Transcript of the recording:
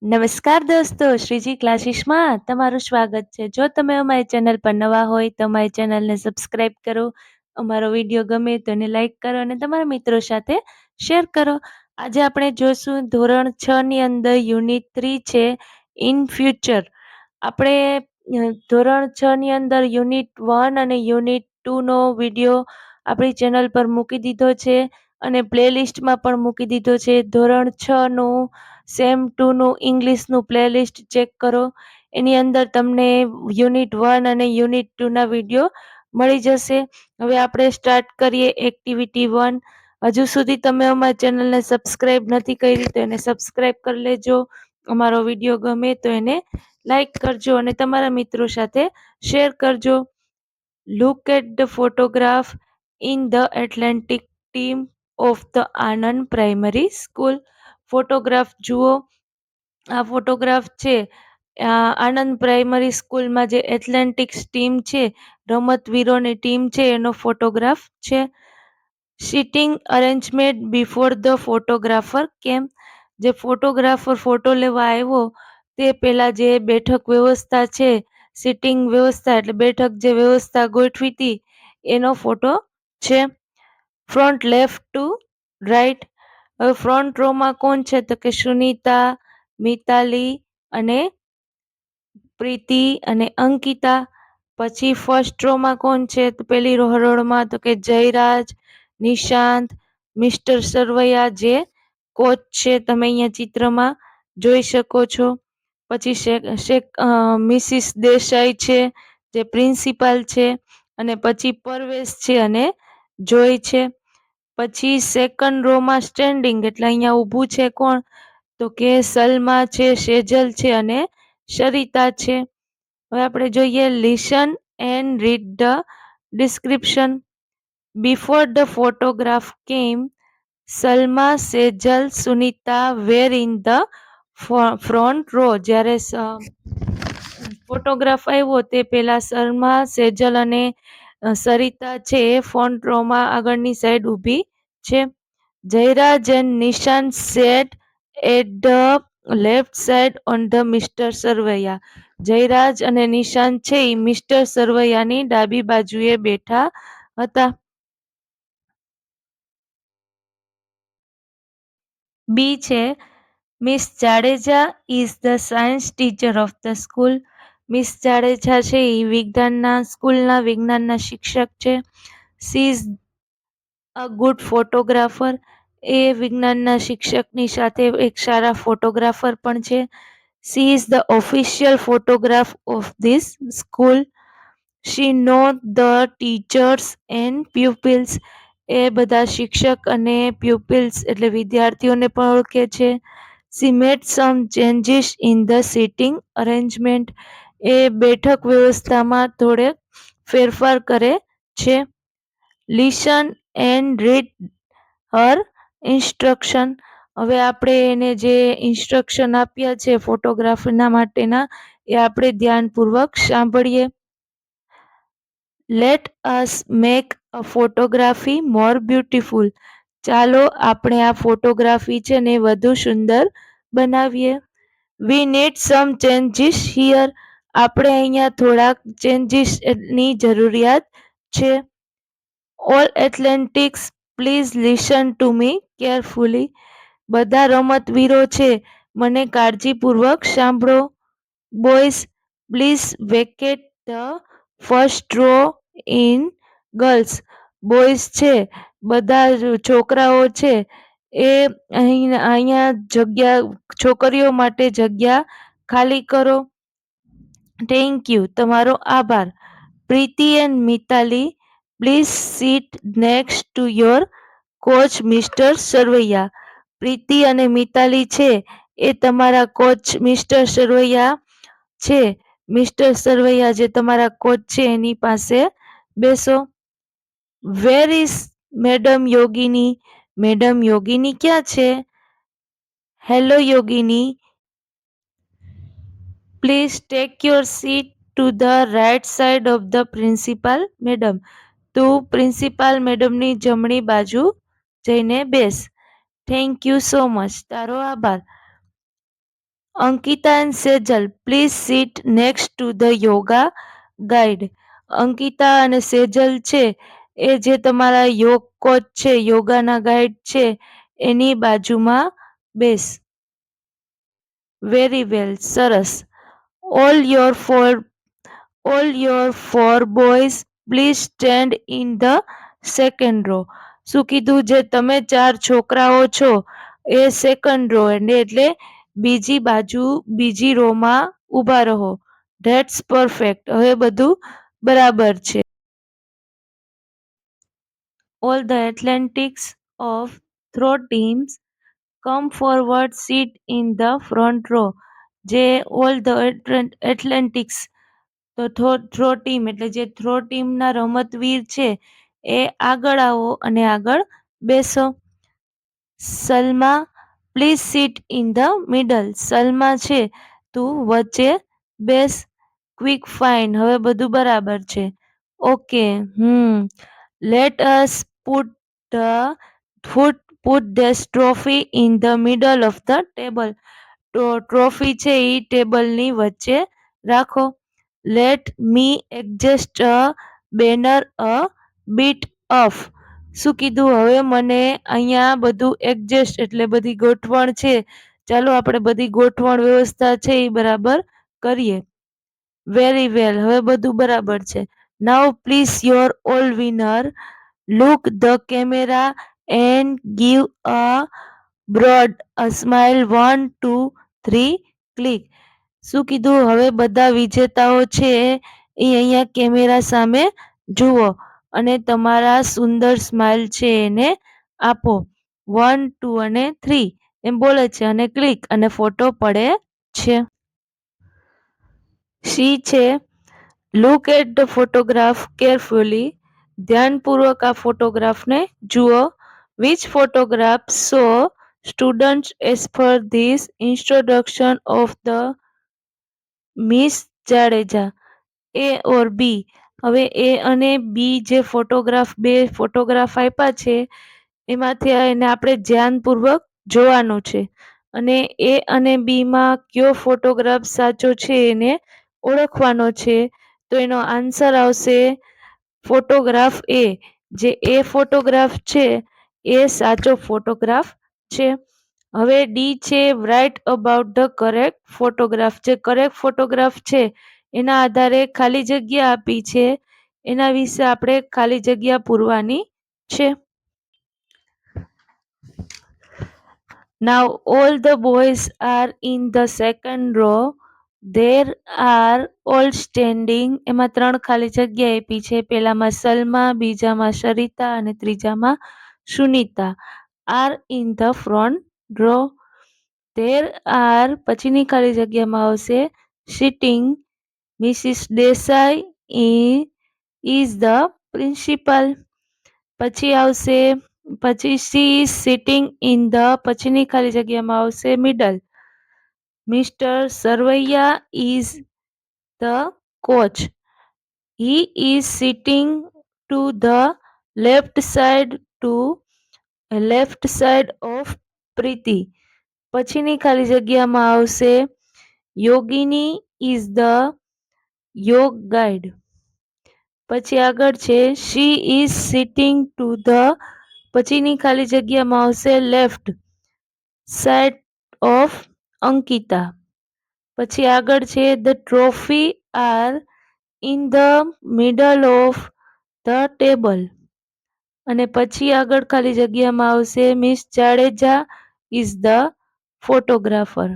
નમસ્કાર દોસ્તો, શ્રીજી ક્લાસીસમાં તમારું સ્વાગત છે. જો તમે અમારી ચેનલ પર નવા હોય તો અમારી ચેનલને સબસ્ક્રાઇબ કરો, અમારો વિડીયો ગમે તો એને લાઈક કરો અને તમારા મિત્રો સાથે શેર કરો. આજે આપણે જોશું ધોરણ 6 ની અંદર યુનિટ 3 છે ઇન ફ્યુચર. આપણે ધોરણ 6 ની અંદર યુનિટ 1 અને યુનિટ 2 નો વિડીયો આપણી ચેનલ પર મૂકી દીધો છે અને પ્લેલિસ્ટમાં પણ મૂકી દીધો છે. ધોરણ 6 નું સેમ 2 નું ઇંગ્લિશનું પ્લેલિસ્ટ ચેક કરો. એની અંદર તમને યુનિટ 1 અને યુનિટ 2 ના વિડીયો મળી જશે. હવે આપણે સ્ટાર્ટ કરીએ એક્ટિવિટી 1. હજુ સુધી તમે અમારી ચેનલને સબસ્ક્રાઇબ નથી કરી તો એને સબસ્ક્રાઇબ કરી લેજો. અમારો વિડીયો ગમે તો એને લાઈક કરજો અને તમારા મિત્રો સાથે શેર કરજો. Look at the photograph in the Atlantic team of the Anand primary school. Photograph જુઓ. આ ફોટોગ્રાફ છે આનંદ પ્રાઇમરી સ્કૂલમાં જે એથ્લેટિક્સ ટીમ છે, રમતવીરોની ટીમ છે, એનો ફોટોગ્રાફ છે. Sitting arrangement before the photographer કેમ. જે ફોટોગ્રાફર ફોટો લેવા આવ્યો તે પહેલા જે બેઠક વ્યવસ્થા છે, સિટિંગ વ્યવસ્થા એટલે બેઠક જે વ્યવસ્થા ગોઠવી હતી એનો ફોટો છે. Front left to right. હવે ફ્રન્ટ રોમાં કોણ છે તો કે સુનીતા, મિતાલી અને પ્રીતિ અને અંકિતા. પછી ફર્સ્ટ રોમાં કોણ છે તો પેલી હરોળમાં તો કે જયરાજ, નિશાંત, મિસ્ટર સરવૈયા જે કોચ છે, તમે અહીંયા ચિત્રમાં જોઈ શકો છો. પછી મિસિસ દેસાઈ છે જે પ્રિન્સિપાલ છે અને પછી પરવેશ છે અને જોય છે. પછી સેકન્ડ રોમાં સ્ટેન્ડિંગ એટલે અહીંયા ઊભું છે કોણ તો કે સલમા છે, સેજલ છે અને સરિતા છે. હવે આપણે જોઈએ listen and read the description. Before the photograph કેમ, સલમા, Sejal, Sunita were in the front row. જ્યારે ફોટોગ્રાફ આવ્યો તે પહેલા સલમા, સેજલ અને સરિતા છે એ ફ્રન્ટ રોમાં આગળની સાઈડ ઊભી છે. Jayraj and Nishant sat at the left side on the Mister Sarvaiya. Jayraj અને નિશાંત છે એ મિસ્ટર સરવૈયાની ડાબી બાજુએ બેઠા હતા. બી છે miss Jadeja is the science teacher of the school. Miss Jadeja છે એ સ્કૂલના વિજ્ઞાનના શિક્ષક છે. She is a good photographer. એ વિજ્ઞાનના શિક્ષકની સાથે એક સારા ફોટોગ્રાફર પણ છે. She is the official photograph of this school. She know the teachers and pupils. એ બધા શિક્ષક અને પ્યુપિલ્સ એટલે વિદ્યાર્થીઓને પણ ઓળખે છે. She made some changes in the sitting arrangement. એ બેઠક વ્યવસ્થામાં થોડે ફેરફાર કરે છે. Listen and read Har instruction. હવે આપણે એને જે ઇન્સ્ટ્રક્શન આપ્યા છે ફોટોગ્રાફીના માટેના એ આપણે ધ્યાનપૂર્વક સાંભળીએ. Let us make a photography more beautiful. ચાલો આપણે આ ફોટોગ્રાફી છે ને વધુ સુંદર બનાવીએ. We need some changes here. આપણે અહીંયા થોડાક ચેન્જીસની જરૂરિયાત છે. All athletics please listen to me carefully. બધા રમતવીરો છે મને કાળજીપૂર્વક સાંભળો. Boys please vacate the first row in girls. Boys છે બધા છોકરાઓ છે એ અહીંયા જગ્યા છોકરીઓ માટે જગ્યા ખાલી કરો. થેન્ક યુ, તમારો આભાર. Preeti and Mitali please seat next to your coach mister Sarvaiya. Preeti અને મિતાલી છે એ તમારા કોચ મિસ્ટર સરવૈયા છે. મિસ્ટર સરવૈયા જે તમારા કોચ છે એની પાસે બેસો. Where is madam Yogini. Madam Yogini ક્યાં છે? Hello Yogini, please take your seat to the right side of the principal madam. તું પ્રિન્સિપાલ મેડમની જમણી બાજુ જઈને બેસ. થેન્ક યુ સો મચ, તારો આભાર. Ankita and Sejal, please sit next to the yoga guide. Ankita અને સેજલ છે એ જે તમારા યોગ કોચ છે, યોગાના ગાઈડ છે, એની બાજુમાં બેસ. વેરી વેલ, સરસ. All your four All your four boys please stand in the second row. શું કીધું? જે તમે 4 છોકરાઓ છો એ સેકન્ડ રો એટલે બીજી બાજુ બીજી રોમાં ઊભા રહો. That's perfect. હવે બધું બરાબર છે. All the athletics of throw teams come forward, sit in the front row. જે all the athletics તો થ્રો ટીમ એટલે જે થ્રો ટીમના રમતવીર છે એ આગળ આવો અને આગળ બેસો. Salma please seat in the middle. Salma છે તું વચ્ચે બેસ. Quick, fine. હવે બધું બરાબર છે. Okay. Let us put this trophy in the middle of the table. Trophy છે એ ટેબલની વચ્ચે રાખો. Let me adjust a banner a bit of. શું કીધું? હવે મને અહીંયા બધું એડજસ્ટ એટલે બધી ગોઠવણ છે, ચાલો આપણે બધી ગોઠવણ વ્યવસ્થા છે એ બરાબર કરીએ. વેરી વેલ, હવે બધું બરાબર છે. Now please your all winner look the camera and give a broad a smile. 1 2 3 click. શું કીધું? હવે બધા વિજેતાઓ છે એ અહીંયા કેમેરા સામે જુઓ અને તમારા સુંદર સ્માઇલ છે એને આપો. 1 2 અને 3 એમ બોલે છે અને ક્લિક અને ફોટો પડે છે. સી છે look at the photograph carefully. ધ્યાનપૂર્વક આ ફોટોગ્રાફને જુઓ. Which photograph show students as per this introduction of the miss Jadeja. A or B. હવે એ અને બી જે ફોટોગ્રાફ, બે ફોટોગ્રાફ આપ્યા છે એમાંથી એને આપણે ધ્યાનપૂર્વક જોવાનું છે અને એ અને બી માં કયો ફોટોગ્રાફ સાચો છે એને ઓળખવાનો છે. તો એનો આન્સર આવશે ફોટોગ્રાફ એ. જે એ ફોટોગ્રાફ છે એ સાચો ફોટોગ્રાફ છે. હવે ડી છે write about the correct photograph. જે કરેક્ટ ફોટોગ્રાફ છે એના આધારે ખાલી જગ્યા આપી છે, એના વિશે આપણે ખાલી જગ્યા પૂરવાની છે. Now all the boys are in the second row. There are all standing. એમાં 3 ખાલી જગ્યા આપી છે. પહેલામાં સલમા, બીજામાં સરિતા અને ત્રીજામાં Sunita. Are in the front row. There are પછીની ખાલી જગ્યામાં આવશે sitting. Mrs. Desai is the principal. પછી આવશે she is sitting in the પછીની ખાલી જગ્યામાં આવશે middle. Mr. Sarvaiya is the coach. He is sitting to the left side of Preeti. પછીની ખાલી જગ્યામાં આવશે Yogini is the યોગ ગાઈડ. પછી આગળ છે she is sitting to the પછીની ખાલી જગ્યામાં આવશે લેફ્ટ સાઇડ ઓફ અંકિતા. પછી આગળ છે the trophy are in the middle of the table. અને પછી આગળ ખાલી જગ્યામાં આવશે miss Jadeja is the photographer.